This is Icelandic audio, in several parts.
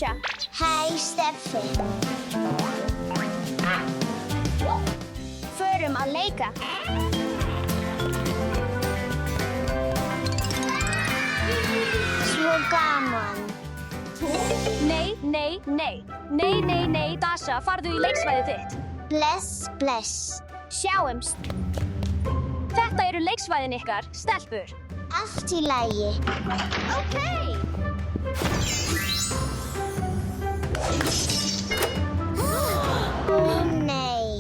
Dasha. Hæ, Steffi. Förum að leika. Svo gaman. Nei, nei, nei. Nei, nei, nei, Dasha, farðu í leiksvæðið þitt. Bless, bless. Sjáumst. Þetta eru leiksvæðin ykkar, stelpur. Allt í lagi. Ókei. Ó, nei.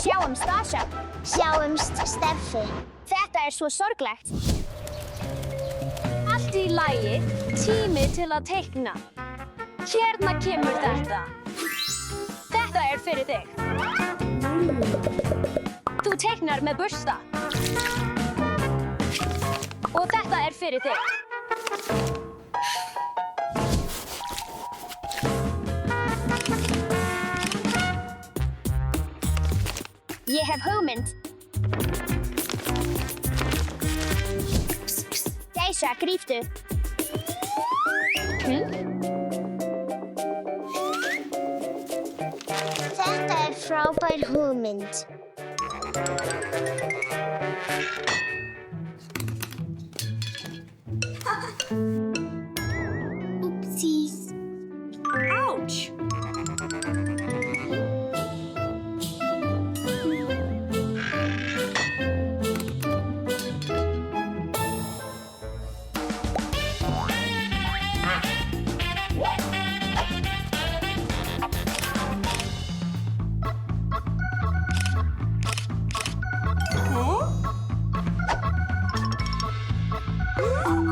Sjáumst, Dasha. Sjáumst, Steffi. Þetta er svo sorglegt. Allt í lagi, tími til að teikna. Hérna kemur þetta. Þetta er fyrir þig. Þú teiknar með bursta. Og þetta er fyrir þig. Ég hef hugmynd. Dasha, gríptu. Þetta er frábær hugmynd. Oopsies. Ouch!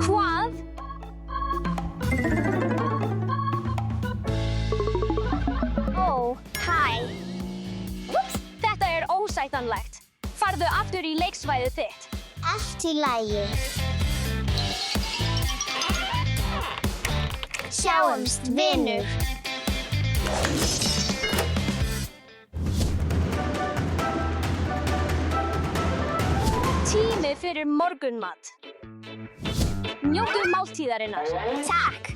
Hvað? Ó, hæ. Þetta er ósættanlegt. Farðu aftur í leiksvæðið þitt. Allt í lagi. Sjáumst, vinur. Tími fyrir morgunmat. Njóttu máltíðarinnar. Takk.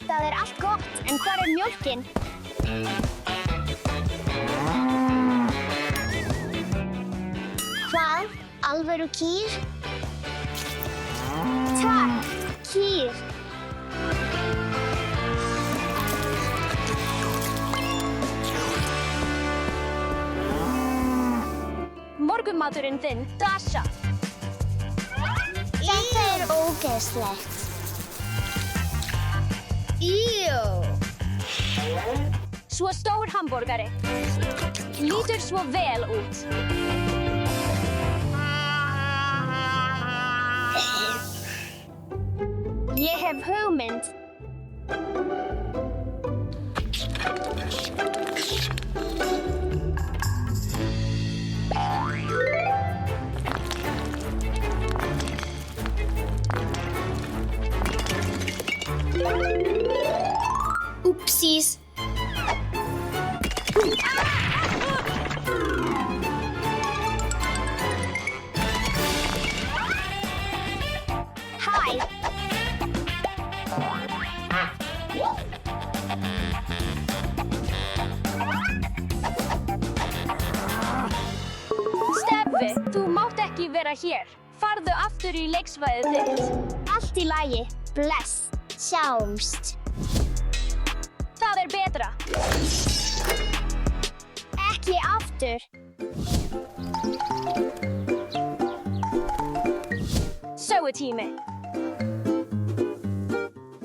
Það er allt gott, en hvar er mjólkin? Hvað? Alvöru kýr? Takk, kýr. Morgunmaturinn þinn, Dasha. Þetta er ógeðslegt. Svo stór hamborgari. Lítur svo vel út. Ég hef hugmynd. Oopsies. Hæ. Steffi, þú mátt ekki vera hér. Farðu aftur í leiksvæðið þitt. Allt í lagi. Bless. Sjáumst. Það er betra. Ekki aftur. Sögutími.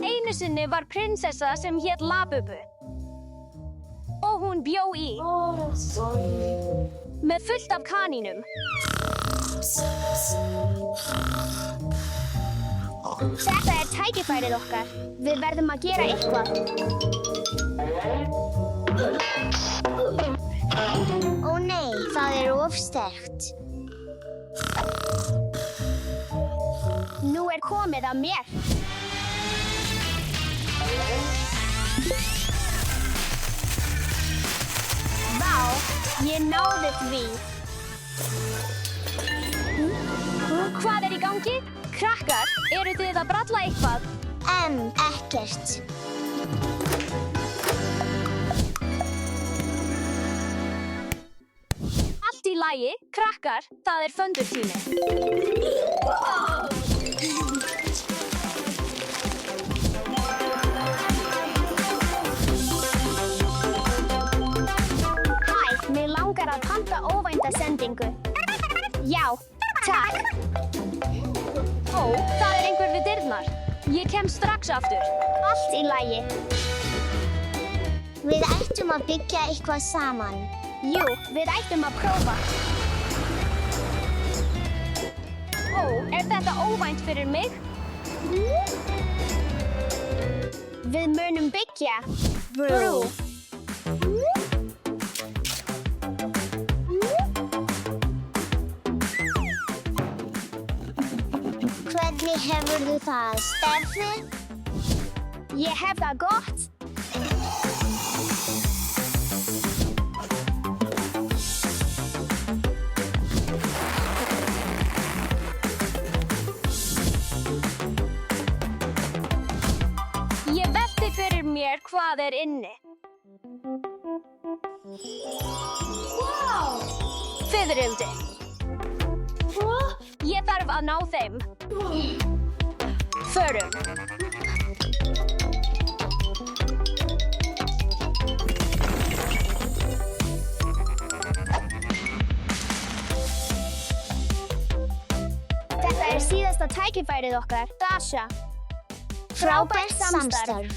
Einu sinni var prinsessa sem hét Labubu. Og hún bjó í. Með fullt af kanínum. Þetta er tækifærið okkar. Við verðum að gera eitthvað. Ó nei, það er of sterkt. Nú er komið að mér. Vá, ég náði því. Hvað í gangi? Krakkar, eru þið að bralla eitthvað? Ekkert. Allt í lagi, krakkar, það fundurtími. Mig langar að panta óvænta sendingu. Já, takk. Ó, það einhver við dyrnar. Ég kem strax aftur. Allt í lagi. Við ættum að byggja eitthvað saman. Jú, við ættum að prófa. Ó, þetta óvænt fyrir mig? Við munum byggja brú. Hvernig hefurðu það, Steffi? Ég hef það gott. Ég velti fyrir mér hvað inni. Fiðrildi. Ég þarf að ná þeim. Förum. Þetta síðasta tækifærið okkar, Dasha. Frábært samstarf.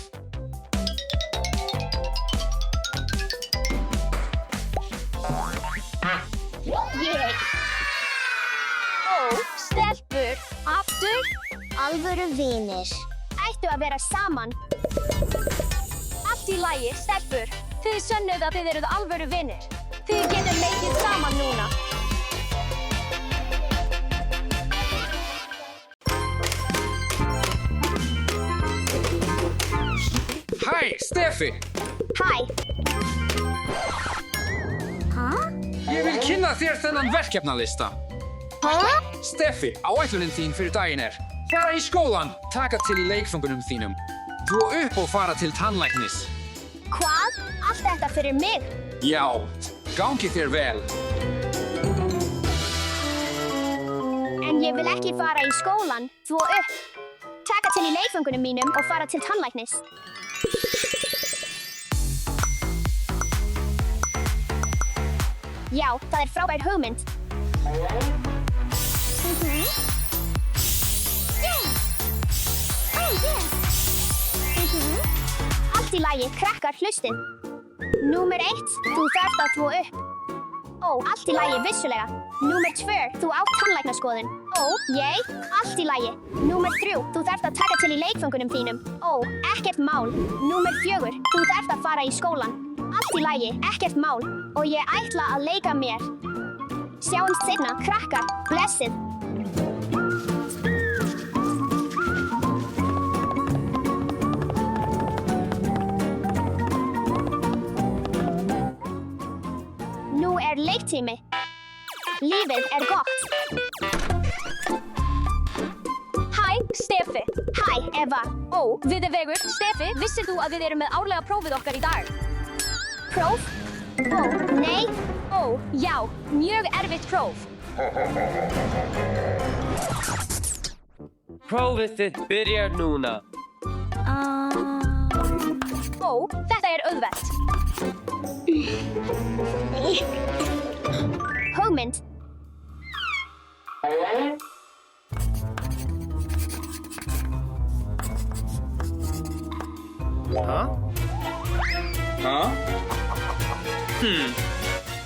Stelpur, aftur. Alvöru vinir. Ættu að vera saman. Allt í lagi, stelpur. Þið sönnuð að þið eruð alvöru vinir. Þið getur leikið saman núna. Hæ, Steffi! Hæ. Ég vil kynna þér þennan verkefnalista. Steffi, áætlunin þín fyrir daginn fara í skólan, taka til í leikfangunum þínum, þvo upp og fara til tannlæknis. Hvað? Allt þetta fyrir mig? Já, gangi þér vel. En ég vil ekki fara í skólan, þvo upp. Taka til í leikfangunum mínum og fara til tannlæknis. Já, það frábær hugmynd. Allt í lagi, krakkar, hlustið. Númer 1, þú þarft að þvo upp. Ó, allt í lagi, vissulega. Númer 2, þú átt tannlæknaskoðun. Ó, ég, allt í lagi. Númer 3, þú þarft að taka til í leikfangunum þínum. Ó, ekkert mál. Númer 4, þú þarft að fara í skólan. Allt í lagi, ekkert mál. Og ég ætla að leika mér. Sjáumst seinna, krakkar, blessið. Nú leiktími. Lífið gott. Hæ, Steffi. Hæ, Eva. Ó, við vegur. Steffi, vissir þú að við erum með árlega prófið okkar í dag? Próf? Ó, nei. Ó, já, mjög erfitt próf. Prófið þitt byrjar núna. Ó, þetta auðvelt. Hugmynd.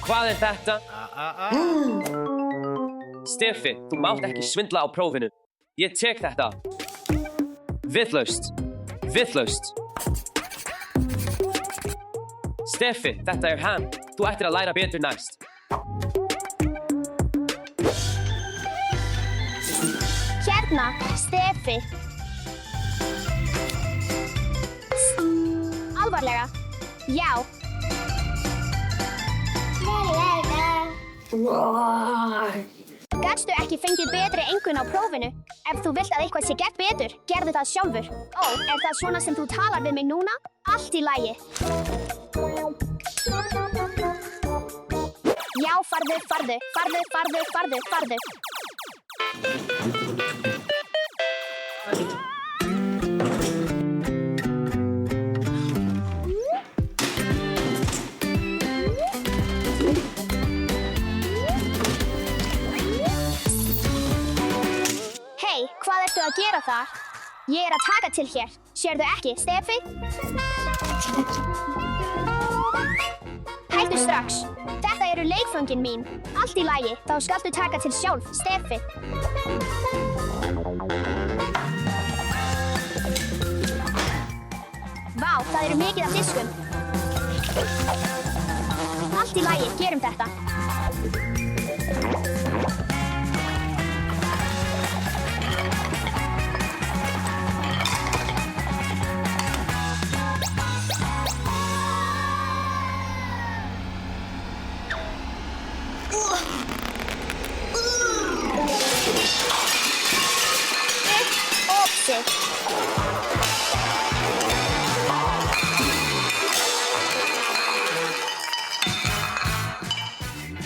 Hvað þetta? Steffi, þú mátt ekki svindla á prófinu. Ég tek þetta. Vitlaust. Vitlaust. Steffi, þetta hann. Þú ættir að læra betur næst. Hérna, Steffi. Alvarlega. Já. Gastu ekki fengið betri einkunn á prófinu? Ef þú vilt að eitthvað sé gert betur, gerðu það sjálfur. Ó, er það svona sem þú talar við mig núna? Allt í lagi. Já, farðu, farðu, farðu, farðu, farðu, farðu. Hei, hvað ertu að gera þar? Ég er að taka til hér. Sérðu ekki, Steffi? Hættu strax. Þetta eru leikföngin mín. Allt í lagi, þá skaltu taka til sjálf, Steffi. Vá, það eru mikið af diskum. Allt í lagi, gerum þetta.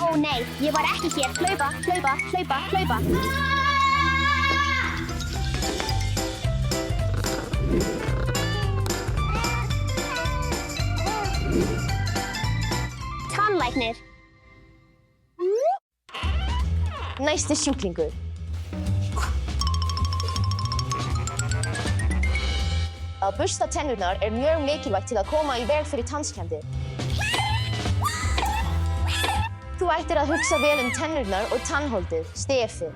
Ó nei, ég var ekki hér. Hlaupa, hlaupa, hlaupa, hlaupa. Tannlæknir. Næsti sjúklingur. Að bursta tennurnar er mjög mikilvægt til að koma í veg fyrir tannskemmdir. Þú ættir að hugsa vel tennurnar og tannholdið, Steffi.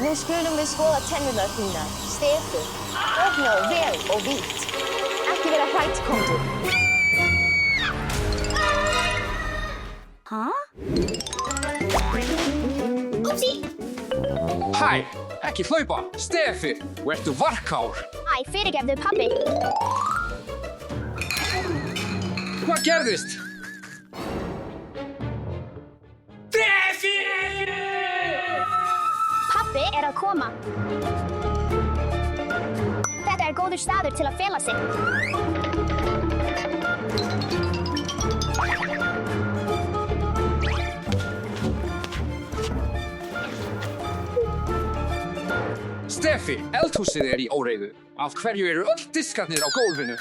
Nú skulum við skoða tennurnar þínar, Steffi. Opnaðu vel og vítt. Ekki vera hrædd, komdu. Hæ, ekki hlaupa. Steffi, ertu varkár? Æ, fyrirgefðu, pabbi. Hvað gerðist? Steffi! Pabbi er að koma. Þetta er góður staður til að fela sig. Steffi, eldhúsið er í óreiðu. Af hverju eru öll diskarnir á gólfinu?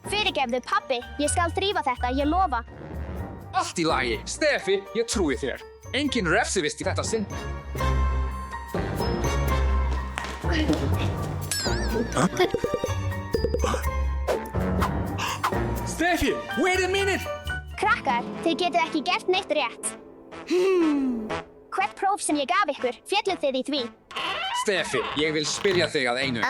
Fyrirgefðu, pabbi. Ég skal drífa þetta, ég lofa. Allt í lagi. Steffi, ég trúi þér. Engin refsivist í þetta sinn. Steffi, wait a minute! Krakkar, þið getið ekki gert neitt rétt. Hvert próf sem ég gaf ykkur, félluð þið í því. Steffi, ég vil spyrja þig að einu.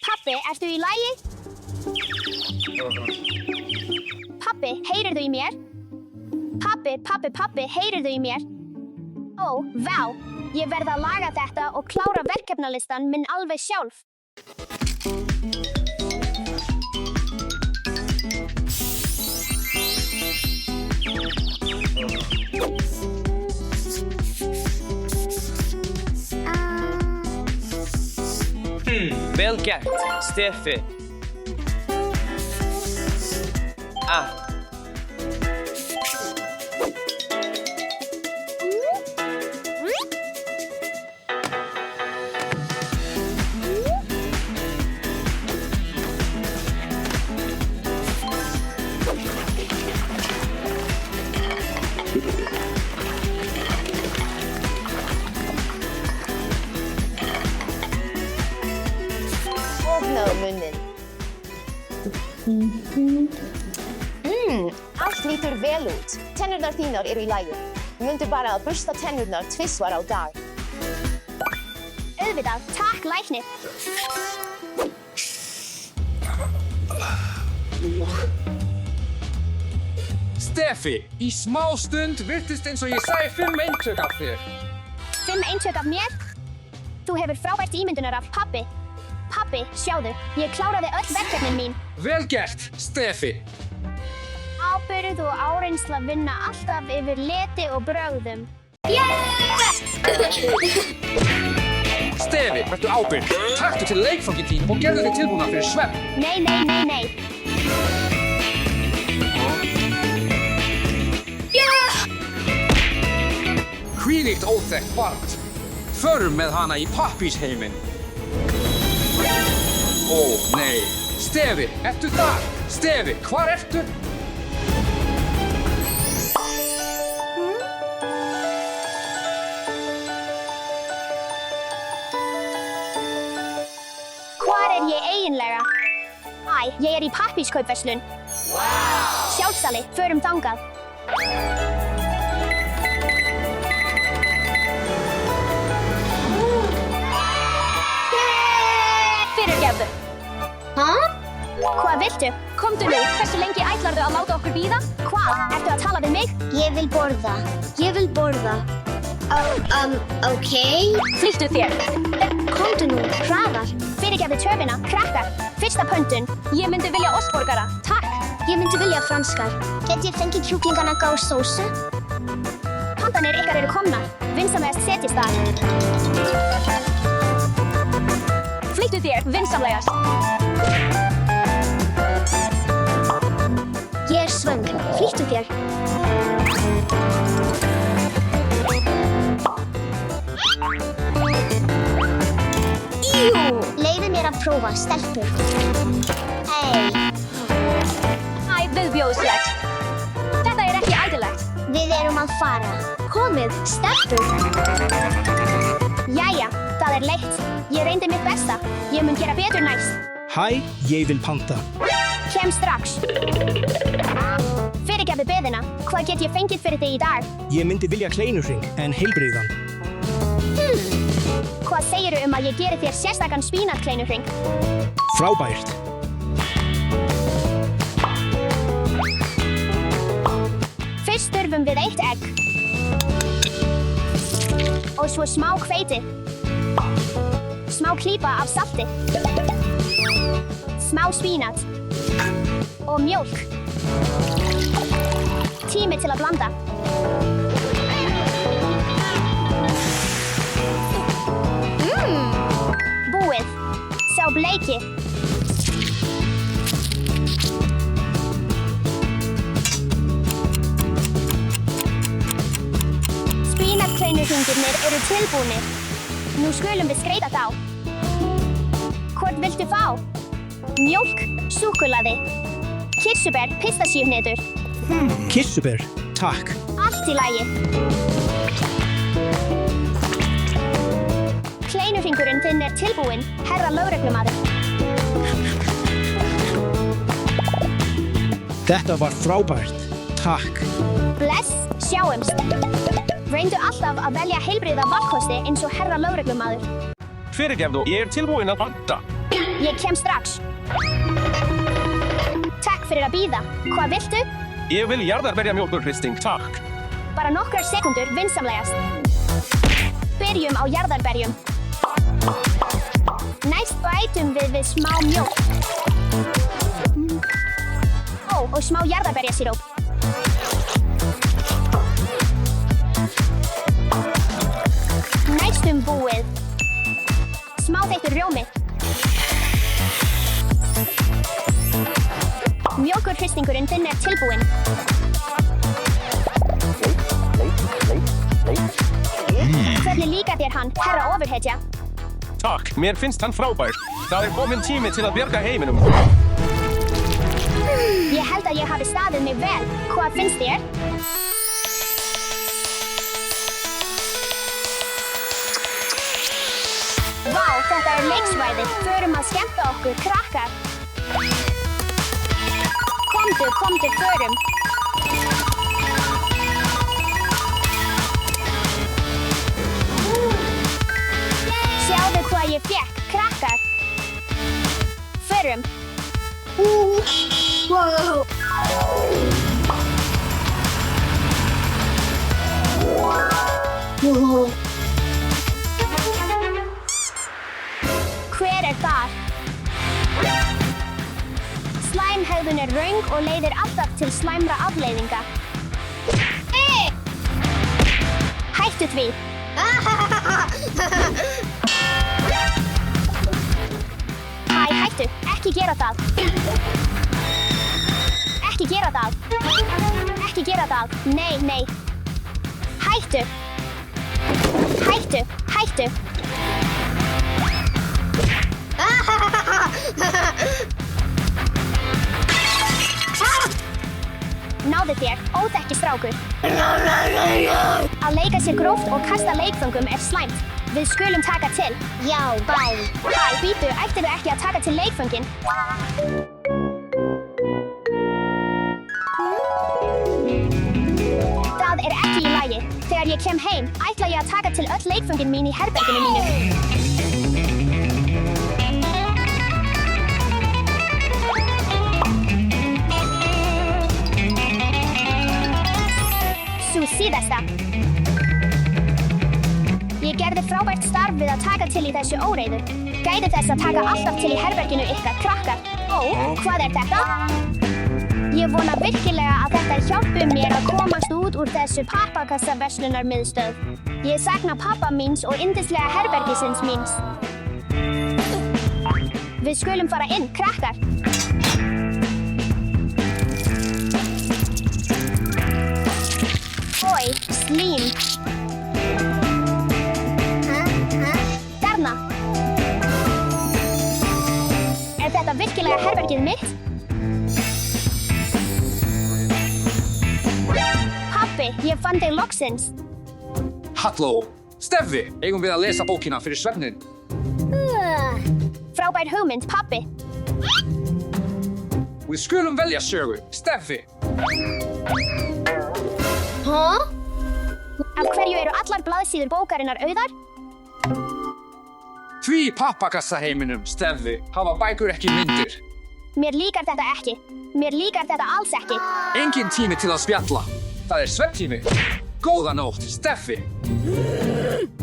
Pabbi, ertu í lagi? Pabbi, heyrirðu í mér? Pabbi, heyrirðu í mér? Ó, vá, ég verð að laga þetta og klára verkefnalistan minn alveg sjálf. Vel gert, Steffi. Opnaðu munninn. Allt lítur vel út. Tennurnar þínar eru í lagi. Mundu bara að bursta tennurnar tvisvar á dag. Auðvitað, takk læknir. Steffi, í smá stund virtist eins og ég sæi 5 eintök af þér. 5 eintök af mér? Þú hefur frábært ímyndunarafl, pabbi. Pabbi, sjáðu, ég kláraði öll verkefnin mín. Vel gert, Steffi. Ábyrgð og áreynsla vinna alltaf yfir leti og brögðum. Stefi, vertu ábyrg. Taktu til leikfangin þín og gerðu þig tilbúna fyrir svefn. Nei, nei, nei, nei. Hvílíkt óþekkt barn. Förum með hana í pappírsheiminn. Ó, nei. Stefi, ertu þar? Stefi, hvar ertu? Hvar er ég eiginlega? Æ, ég er í pappírskaupverslun. Sjálfsali, förum þangað. Fyrirgefðu. Hvað viltu? Komdu nú, hversu lengi ætlarðu að láta okkur bíða? Hvað? Ertu að tala við mig? Ég vil borða. Ég vil borða. Ok. Flýttu þér. Komdu nú, hraðar. Fyrirgefðu töfina, krakkar. Fyrsta pöntun. Ég myndi vilja ostborgara. Takk. Ég myndi vilja franskar. Get ég fengið kjúklingana og sósu? Pantanir ykkar eru komnar. Vinsamlegast setjist þar. Flýttu þér, vinsamlegast. Ég er svöng. Flýttu þér. Leyfðu mér að prófa, stelpur. Hey. Æ, viðbjóðslegt. Þetta er ekki ætilegt. Við erum að fara. Komið, stelpur. Jæja, það er leitt. Ég reyndi mitt besta. Ég mun gera betur næst. Hæ, ég vil panta. Kem strax. Fyrirgefðu beðina. Hvað get ég fengið fyrir þig í dag? Ég myndi vilja kleinuhring en heilbrigðan. Hvað segiru að ég geri þér sérstakann spínatkleinuhring? Frábært. Fyrst þurfum við 1 egg. Og svo smá hveiti. Smá klípa af salti. Smá spínat. Og mjólk. Tími til að blanda. Búið. Sá bleiki. Spínatkleinuhringirnir eru tilbúnir. Nú skulum við skreyta þá. Hvort viltu fá? Mjólk, súkkulaði, kirsuber, pistasíuhnetur. Kirsuber, takk. Allt í lagi. Kleinuhringurinn þinn er tilbúinn, herra lögreglumaður. Þetta var frábært. Takk. Bless, sjáumst. Reyndu alltaf að velja heilbrigða valkosti eins og herra lögreglumaður. Fyrirgefðu, ég er tilbúinn að panta. Ég kem strax. Takk fyrir að bíða. Hvað viltu? Ég vil jarðarberjamjólkurhristing, takk. Bara nokkrar sekundur, vinsamlegast. Byrjum á jarðarberjum. Næst bætum við smá mjólk. Ó, og smá jarðarberjasíróp. Næstum búið. Smá þeyttur rjómi. Mjólkurhristingurinn þinn er tilbúinn. Hvernig líkar þér hann, herra ofurhetja? Takk, mér finnst hann frábær. Það er kominn tími til að bjarga heiminum. Ég held að ég hafi staðið mig vel. Hvað finnst þér? Vá, þetta er leiksvæði. Förum að skemmta okkur, krakkar. Komdu, förum. Sjáðu hvað ég fékk, krakkar. Förum. hegðun er röng og leiðir alltaf til slæmra afleiðinga. Hættu því. Hættu, ekki gera það. Ekki gera það. Ekki gera það. Nei. Hættu. Náðu þér, óþekki strákur. Að leika sér gróft og kasta leikföngum er slæmt. Við skulum taka til. Já, bæ. Bíddu, ættirðu ekki að taka til leikföngin? Það er ekki í lagi. Þegar ég kem heim, ætla ég að taka til öll leikföngin mín í herberginu mínu. Sú síðasta. Ég gerði frábært starf við að taka til í þessu óreiðu. Gæti þess að taka alltaf til í herberginu ykkar, krakkar. Ó, hvað er þetta? Ég vona virkilega að þetta hjálpi mér að komast út úr þessu pappakassaverslunarmiðstöð. Ég sakna pappa míns og yndislega herbergisins míns. Við skulum fara inn, krakkar. Oj, slím. Þarna. Er þetta virkilega herbergið mitt? Pappi, ég fann þig loksins. Halló, Steffi, eigum við að lesa bókina fyrir svefnin? Frábær hugmynd, pappi. Við skulum velja sögu, Steffi. Af hverju eru allar blaðsíður bókarinnar auðar? Því í pappakassaheiminum, Steffi, hafa bækur ekki myndir. Mér líkar þetta ekki. Mér líkar þetta alls ekki. Engin tími til að spjalla. Það er svefntími. Góða nótt, Steffi.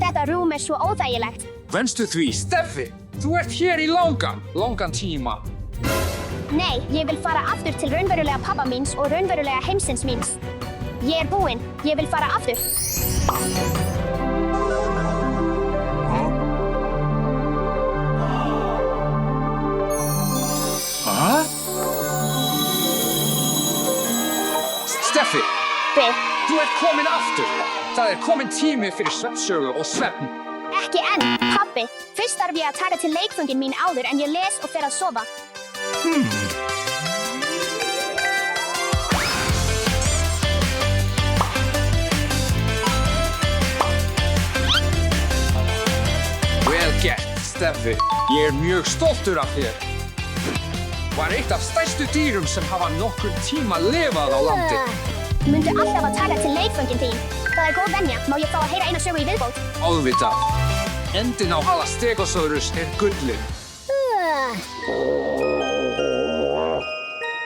Þetta rúm er svo óþægilegt. Venstu því, Steffi. Þú ert hér í langan tíma. Nei, ég vil fara aftur til raunverulega pappa míns og raunverulega heimsins míns. Ég er búinn. Ég vil fara aftur. Steffi, Þú ert komin aftur. Það er komin tími fyrir svefnsögu og svefn. Ekki enn, pappi. Fyrst þarf ég að taka til leikföngin mín áður en ég les og fer að sofa. Vel gert, Steffi. Ég er mjög stoltur af þér. Var eitt af stærstu dýrum sem hafa nokkur tíma lifað á landi. Mundu alltaf að taka til leikföngin þín. Það er góð venja. Má ég fá að heyra eina sögu í viðbót? Auðvitað. Endin á Stegosaurus er gullið.